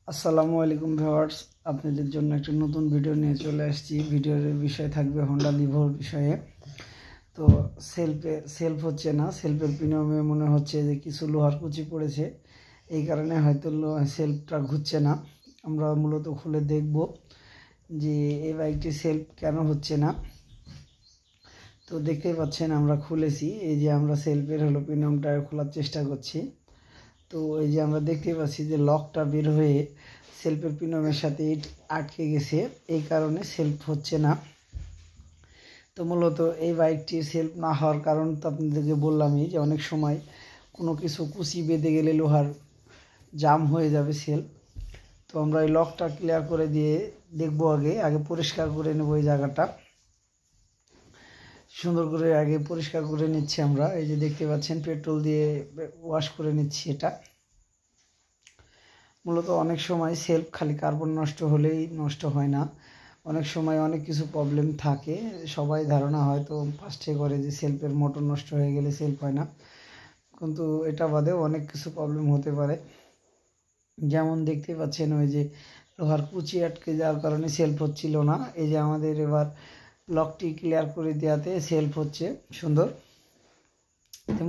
আসসালামু আলাইকুম ভিউয়ার্স, আপনাদের জন্য একটা নতুন ভিডিও নিয়ে চলে আসছি। ভিডিওর বিষয় থাকবে হোন্ডা লিভোর বিষয়ে। তো সেলফ হচ্ছে না, সেলফের পিনিয়মে মনে হচ্ছে যে কিছু লোহার কুচি পড়েছে, এই কারণে হয়তো সেলফটা ঘুরছে না। আমরা মূলত খুলে দেখব যে এই বাইকটি সেলফ কেন হচ্ছে না। তো দেখতেই পাচ্ছেন আমরা খুলেছি, এই যে আমরা সেলফের পিনিয়মটা খোলার চেষ্টা করছি। তো এই যে আমরা দেখতে পাচ্ছি যে লকটা বের হয়ে সেলফের পিনিয়মের সাথে আটকে গেছে, এই কারণে সেলফ হচ্ছে না। তো মূলত এই বাইকটির সেলফ না হওয়ার কারণ তো আপনাদেরকে বললামই, যে অনেক সময় কোনো কিছু কুচি বেঁধে গেলে লোহার জাম হয়ে যাবে সেলফ। তো আমরা এই লকটা ক্লিয়ার করে দিয়ে দেখব, আগে পরিষ্কার করে নেব এই জায়গাটা। সুন্দর করে আগে পরিষ্কার করে নিচ্ছি আমরা। এই যে দেখতে পাচ্ছেন পেট্রোল দিয়ে ওয়াশ করে নিচ্ছি এটা। মূলত অনেক সময় সেলফ খালি কার্বন নষ্ট হলেই নষ্ট হয় না, অনেক সময় অনেক কিছু প্রবলেম থাকে। সবাই ধারণা হয়তো ফার্স্টে করে যে সেলফের মোটর নষ্ট হয়ে গেলে সেলফ হয় না, কিন্তু এটা বাদেও অনেক কিছু প্রবলেম হতে পারে। যেমন দেখতে পাচ্ছেন ওই যে লোহার কুচি আটকে যাওয়ার কারণে সেলফ হচ্ছিল না। এই যে আমাদের এবার লকটি ক্লিয়ার করে দেওয়াতে সেলফ হচ্ছে সুন্দর।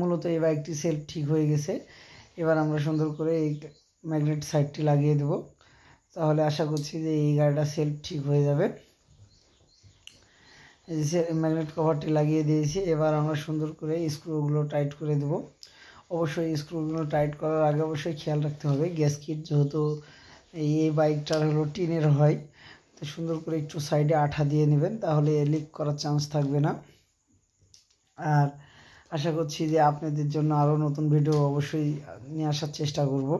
মূলত এই বাইকটি সেলফ ঠিক হয়ে গেছে। এবার আমরা সুন্দর করে এই ম্যাগনেট সাইডটি লাগিয়ে দেব, তাহলে আশা করছি যে এই গাড়িটা সেলফ ঠিক হয়ে যাবে। এই যে ম্যাগনেট কভারটি লাগিয়ে দিয়েছি, এবার আমরা সুন্দর করে স্ক্রুগুলো টাইট করে দেব। অবশ্যই স্ক্রুগুলো টাইট করার আগে অবশ্যই খেয়াল রাখতে হবে গ্যাসকিট, যেহেতু এই বাইকটার টিনের হয়, তো সুন্দর করে একটু সাইডে আঠা দিয়ে নেবেন, তাহলে লিক করার চান্স থাকবে না। আর আশা করছি যে আপনাদের জন্য আরও নতুন ভিডিও অবশ্যই নিয়ে আসার চেষ্টা করব।